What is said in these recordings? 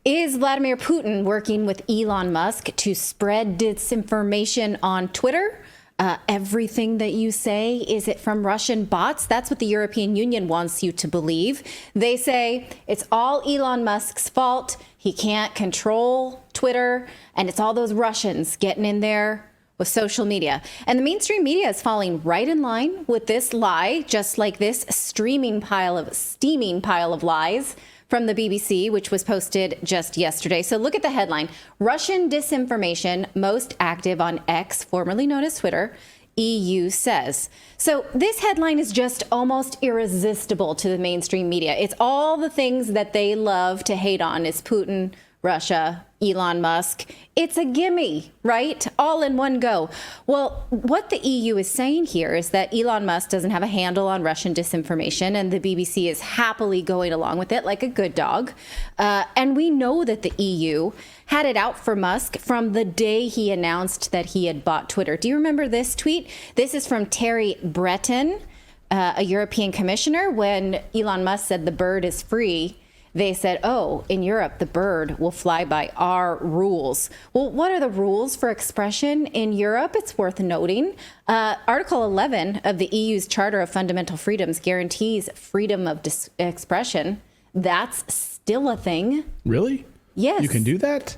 Is Vladimir Putin working with Elon Musk to spread disinformation on Twitter? Everything that you say, is it from Russian bots? That's what the European Union wants you to believe. They say it's all Elon Musk's fault. He can't control Twitter, and it's all those Russians getting in there with social media. And the mainstream media is falling right in line with this lie, just like this steaming pile of lies from the BBC, which was posted just yesterday. So look at the headline: Russian disinformation most active on X, formerly known as Twitter, EU says. So this headline is just almost irresistible to the mainstream media. It's all the things that they love to hate on is Putin, Russia, Elon Musk. It's a gimme, right? All in one go. Well, what the EU is saying here is that Elon Musk doesn't have a handle on Russian disinformation, and the BBC is happily going along with it like a good dog. And we know that the EU had it out for Musk from the day he announced that he had bought Twitter. Do you remember this tweet? This is from Terry Breton, a European commissioner. When Elon Musk said the bird is free, they said, oh, in Europe, the bird will fly by our rules. Well, what are the rules for expression in Europe? It's worth noting. Article 11 of the EU's Charter of Fundamental Freedoms guarantees freedom of expression. That's still a thing. Really? Yes. You can do that?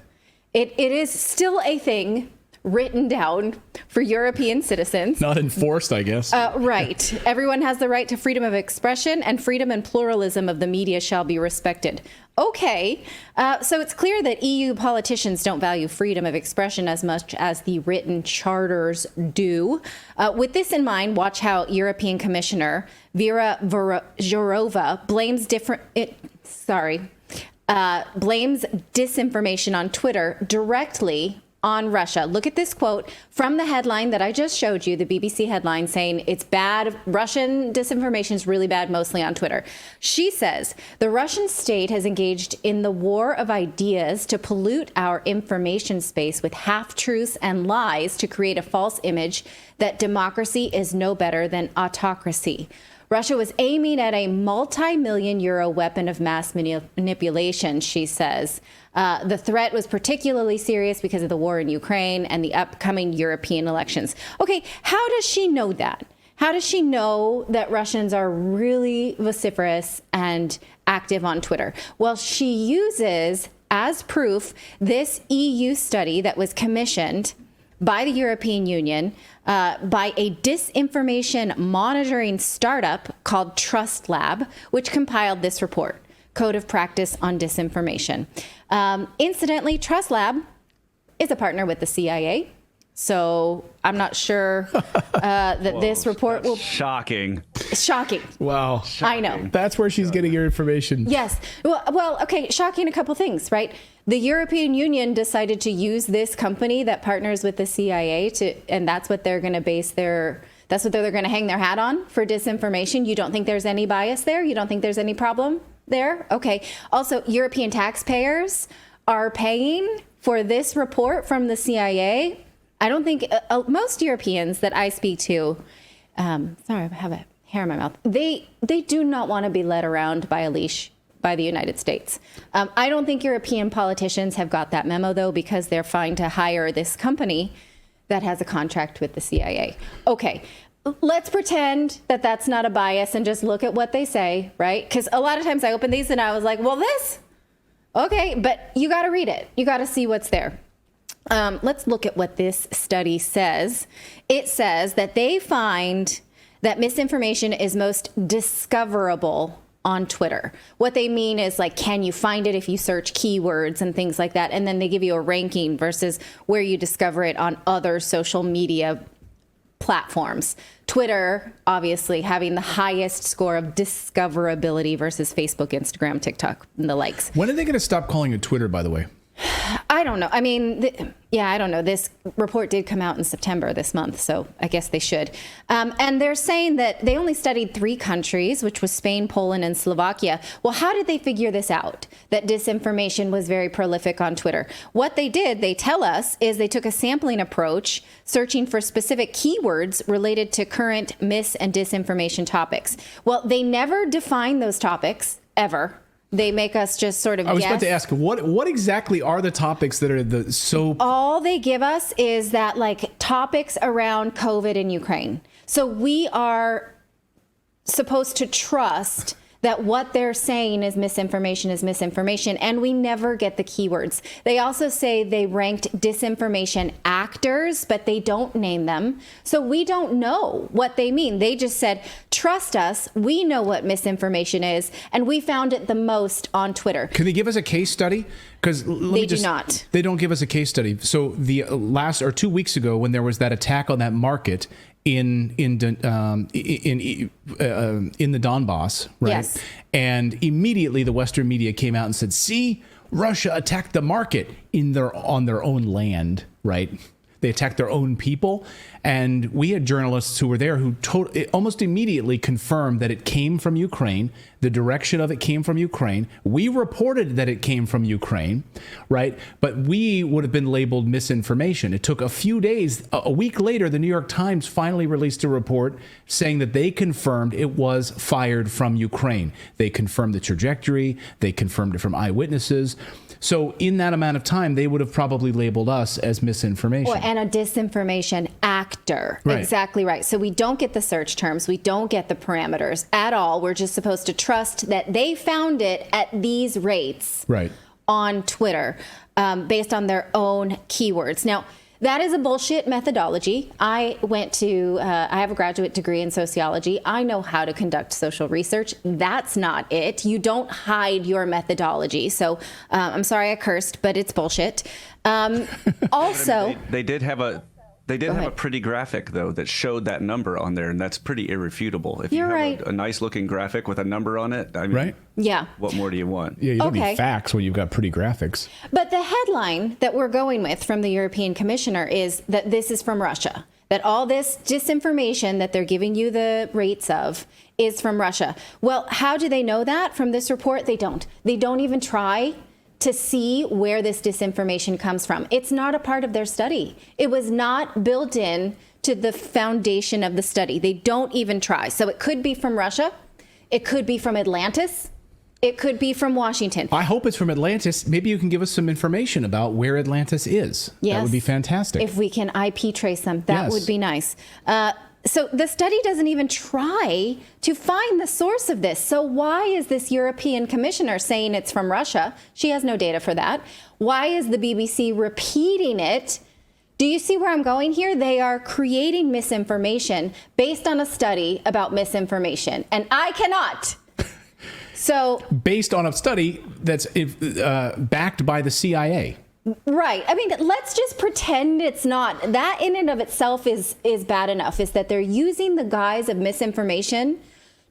It is still a thing written down for European citizens. Not enforced, I guess. Right. Everyone has the right to freedom of expression, and freedom and pluralism of the media shall be respected. Okay. So it's clear that EU politicians don't value freedom of expression as much as the written charters do. With this in mind, watch how European Commissioner Vera Jourova blames disinformation on Twitter directly on Russia. Look at this quote from the headline that I just showed you, the BBC headline saying it's bad. Russian disinformation is really bad, mostly on Twitter. She says the Russian state has engaged in the war of ideas to pollute our information space with half-truths and lies to create a false image that democracy is no better than autocracy. Russia was aiming at a multi-million euro weapon of mass manipulation, she says. The threat was particularly serious because of the war in Ukraine and the upcoming European elections. Okay, how does she know that? How does she know that Russians are really vociferous and active on Twitter? Well, she uses as proof this EU study that was commissioned by the European Union by a disinformation monitoring startup called Trust Lab, which compiled this report, Code of Practice on Disinformation. Incidentally, Trust Lab is a partner with the CIA. So I'm not sure that this report will... Shocking. Wow. Shocking. I know. That's where she's getting her information. Yes. Well, okay, shocking a couple things, right? The European Union decided to use this company that partners with the CIA and that's what they're going to that's what they're going to hang their hat on for disinformation. You don't think there's any bias there? You don't think there's any problem there? Okay. Also, European taxpayers are paying for this report from the CIA. I don't think most Europeans that I speak to, sorry, I have a hair in my mouth. They do not want to be led around by a leash by the United States. I don't think European politicians have got that memo, though, because they're fine to hire this company that has a contract with the CIA. Okay, let's pretend that that's not a bias and just look at what they say, right? Because a lot of times I open these and I was like, well, this? Okay, but you got to read it. You got to see what's there. Let's look at what this study says. It says that they find that misinformation is most discoverable on Twitter. What they mean is, like, can you find it if you search keywords and things like that? And then they give you a ranking versus where you discover it on other social media platforms. Twitter, obviously, having the highest score of discoverability versus Facebook, Instagram, TikTok, and the likes. When are they going to stop calling it Twitter, by the way? I don't know. I mean, I don't know. This report did come out in September this month, so I guess they should. And they're saying that they only studied 3 countries, which was Spain, Poland, and Slovakia. Well, how did they figure this out, that disinformation was very prolific on Twitter? What they did, they tell us, is they took a sampling approach, searching for specific keywords related to current mis- and disinformation topics. Well, they never define those topics, ever. They make us just sort of I was guess. about to ask, what exactly are the topics that are All they give us is that, like, topics around COVID in Ukraine. So we are supposed to trust that what they're saying is misinformation, and we never get the keywords. They also say they ranked disinformation actors, but they don't name them. So we don't know what they mean. They just said, trust us, we know what misinformation is, and we found it the most on Twitter. Can they give us a case study? Because they do not. They don't give us a case study. So the last or 2 weeks ago, when there was that attack on that market in the Donbass, right? Yes. And immediately the Western media came out and said, "See, Russia attacked the market on their own land," right? They attacked their own people. And we had journalists who were there who almost immediately confirmed that it came from Ukraine. The direction of it came from Ukraine. We reported that it came from Ukraine, right? But we would have been labeled misinformation. It took a few days. A week later, the New York Times finally released a report saying that they confirmed it was fired from Ukraine. They confirmed the trajectory. They confirmed it from eyewitnesses. So in that amount of time, they would have probably labeled us as misinformation. And a disinformation actor. Right. Exactly right. So we don't get the search terms. We don't get the parameters at all. We're just supposed to trust that they found it at these rates Right. on Twitter based on their own keywords. Now, that is a bullshit methodology. I have a graduate degree in sociology. I know how to conduct social research. That's not it. You don't hide your methodology. So I'm sorry I cursed, but it's bullshit. Also, they did have a pretty graphic, though, that showed that number on there, and that's pretty irrefutable. If You're you have right. a nice looking graphic with a number on it, I mean, Right. Yeah. What more do you want? Yeah, you don't Okay. need facts when you've got pretty graphics. But the headline that we're going with from the European Commissioner is that this is from Russia, that all this disinformation that they're giving you the rates of is from Russia. Well, how do they know that from this report? They don't. They don't even try to see where this disinformation comes from. It's not a part of their study. It was not built in to the foundation of the study. They don't even try. So it could be from Russia. It could be from Atlantis. It could be from Washington. I hope it's from Atlantis. Maybe you can give us some information about where Atlantis is. Yes. That would be fantastic. If we can IP trace them, that Yes. would be nice. So the study doesn't even try to find the source of this. So why is this European commissioner saying it's from Russia? She has no data for that. Why is the BBC repeating it? Do you see where I'm going here? They are creating misinformation based on a study about misinformation, and I cannot. So based on a study that's backed by the CIA. right. I mean, let's just pretend it's not. That in and of itself is bad enough, is that they're using the guise of misinformation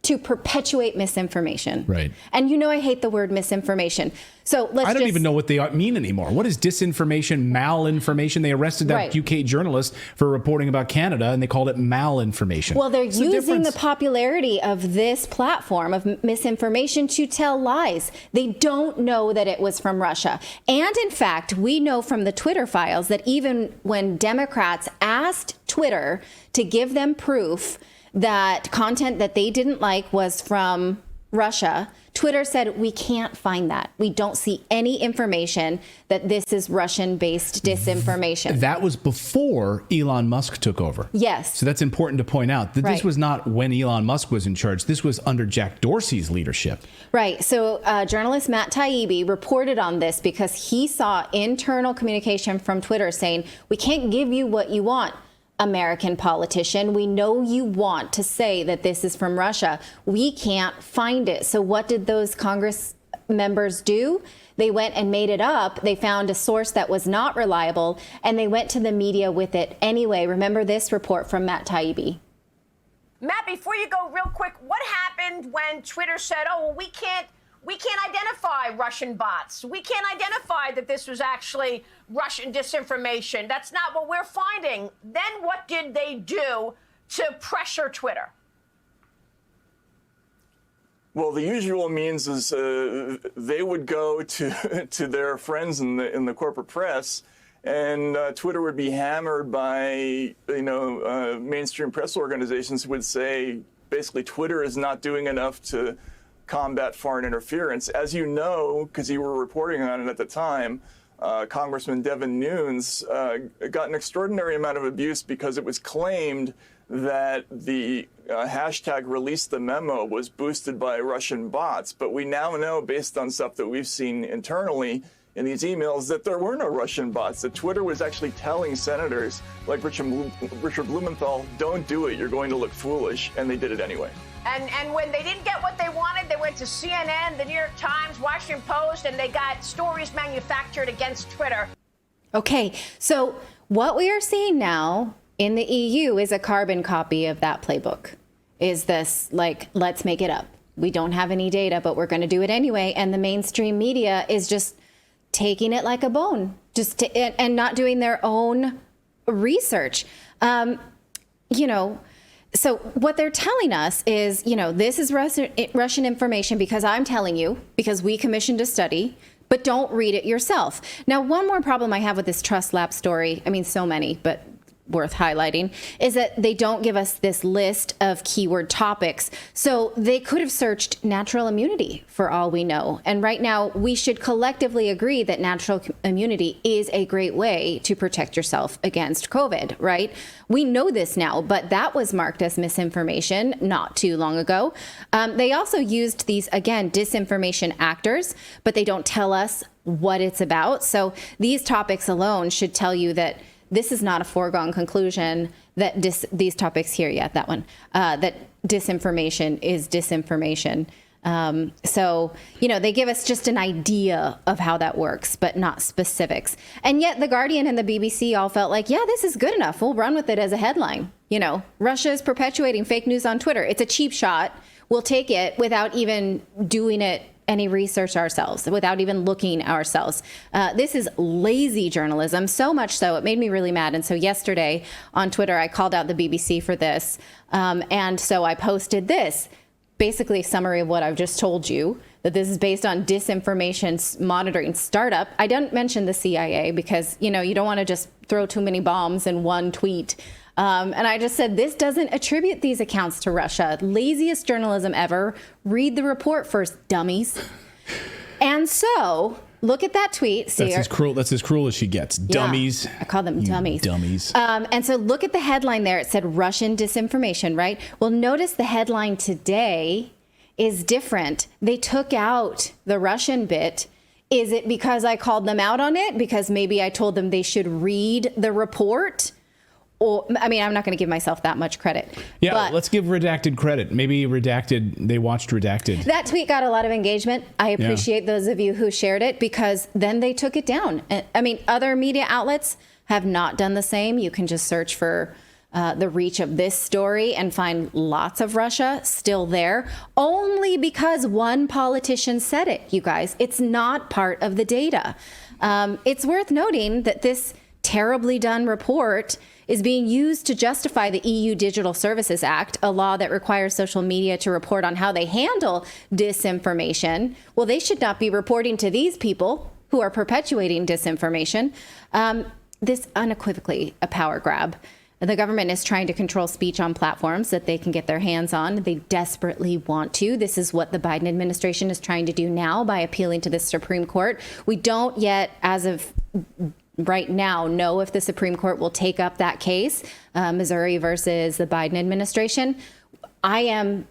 to perpetuate misinformation. Right. And you know I hate the word misinformation. So I don't even know what they mean anymore. What is disinformation, malinformation? They arrested that Right. UK journalist for reporting about Canada, and they called it malinformation. Well, they're What's the using the difference? popularity of this platform of misinformation to tell lies. They don't know that it was from Russia. And in fact, we know from the Twitter files that even when Democrats asked Twitter to give them proof that content that they didn't like was from Russia, Twitter said, we can't find that. We don't see any information that this is Russian-based disinformation. That was before Elon Musk took over. Yes. So that's important to point out that Right. this was not when Elon Musk was in charge. This was under Jack Dorsey's leadership. Right. So journalist Matt Taibbi reported on this because he saw internal communication from Twitter saying, we can't give you what you want, American politician. We know you want to say that this is from Russia. We can't find it. So what did those Congress members do? They went and made it up. They found a source that was not reliable, and they went to the media with it anyway. Remember this report from Matt Taibbi. Matt, before you go, real quick, what happened when Twitter said, oh, well, we can't identify Russian bots. We can't identify that this was actually Russian disinformation. That's not what we're finding. Then what did they do to pressure Twitter? Well, the usual means is they would go to their friends in the corporate press, and Twitter would be hammered by mainstream press organizations who would say basically Twitter is not doing enough to combat foreign interference. As you know, because you were reporting on it at the time, Congressman Devin Nunes got an extraordinary amount of abuse because it was claimed that the hashtag release the memo was boosted by Russian bots. But we now know, based on stuff that we've seen internally in these emails, that there were no Russian bots, that Twitter was actually telling senators like Richard Blumenthal, don't do it, you're going to look foolish, and they did it anyway. And when they didn't get what they wanted, they went to CNN, the New York Times, Washington Post, and they got stories manufactured against Twitter. Okay, so what we are seeing now in the EU is a carbon copy of that playbook. Is this like, let's make it up. We don't have any data, but we're going to do it anyway. And the mainstream media is just taking it like a bone, and not doing their own research. So what they're telling us is, this is Russian information because I'm telling you, because we commissioned a study, but don't read it yourself. Now, one more problem I have with this Trust Lab story, I mean, so many, but worth highlighting, is that they don't give us this list of keyword topics. So they could have searched natural immunity for all we know. And right now, we should collectively agree that natural immunity is a great way to protect yourself against COVID, right? We know this now, but that was marked as misinformation not too long ago. They also used these, again, disinformation actors, but they don't tell us what it's about. So these topics alone should tell you that this is not a foregone conclusion that these topics here, that disinformation is disinformation. So, they give us just an idea of how that works, but not specifics. And yet the Guardian and the BBC all felt like, yeah, this is good enough. We'll run with it as a headline. Russia is perpetuating fake news on Twitter. It's a cheap shot. We'll take it without even doing any research ourselves, without even looking ourselves. This is lazy journalism, so much so it made me really mad. And so yesterday on Twitter, I called out the BBC for this. And so I posted this, basically a summary of what I've just told you, that this is based on disinformation monitoring startup. I didn't mention the CIA because, you don't want to just throw too many bombs in one tweet. And I just said, this doesn't attribute these accounts to Russia. Laziest journalism ever. Read the report first, dummies. And so look at that tweet. See, that's as cruel as she gets. Dummies. I call them dummies. Dummies. And so look at the headline there. It said Russian disinformation, right? Well, notice the headline today is different. They took out the Russian bit. Is it because I called them out on it? Because maybe I told them they should read the report? I'm not going to give myself that much credit. Yeah, but let's give Redacted credit. Maybe they watched Redacted. That tweet got a lot of engagement. I appreciate those of you who shared it because then they took it down. Other media outlets have not done the same. You can just search for the reach of this story and find lots of Russia still there, only because one politician said it, you guys. It's not part of the data. It's worth noting that this terribly done report is being used to justify the EU Digital Services Act, a law that requires social media to report on how they handle disinformation. Well, they should not be reporting to these people who are perpetuating disinformation. This unequivocally a power grab. The government is trying to control speech on platforms that they can get their hands on. They desperately want to. This is what the Biden administration is trying to do now by appealing to the Supreme Court. We don't yet, as of right now, know if the Supreme Court will take up that case, Missouri versus the Biden administration. I am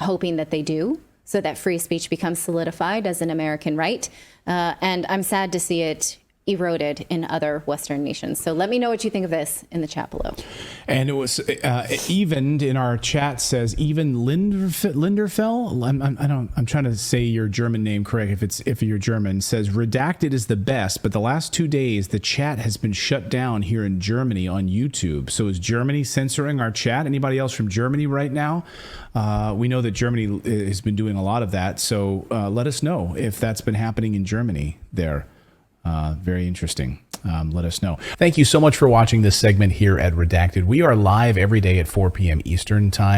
hoping that they do, so that free speech becomes solidified as an American right. And I'm sad to see it eroded in other Western nations. So let me know what you think of this in the chat below. And it was evened in our chat, says even Linderfell. I'm trying to say your German name correct. If you're German, says Redacted is the best, but the last 2 days the chat has been shut down here in Germany on YouTube. So is Germany censoring our chat? Anybody else from Germany right now? We know that Germany has been doing a lot of that. So let us know if that's been happening in Germany there. Very interesting. Let us know. Thank you so much for watching this segment here at Redacted. We are live every day at 4 p.m. Eastern time.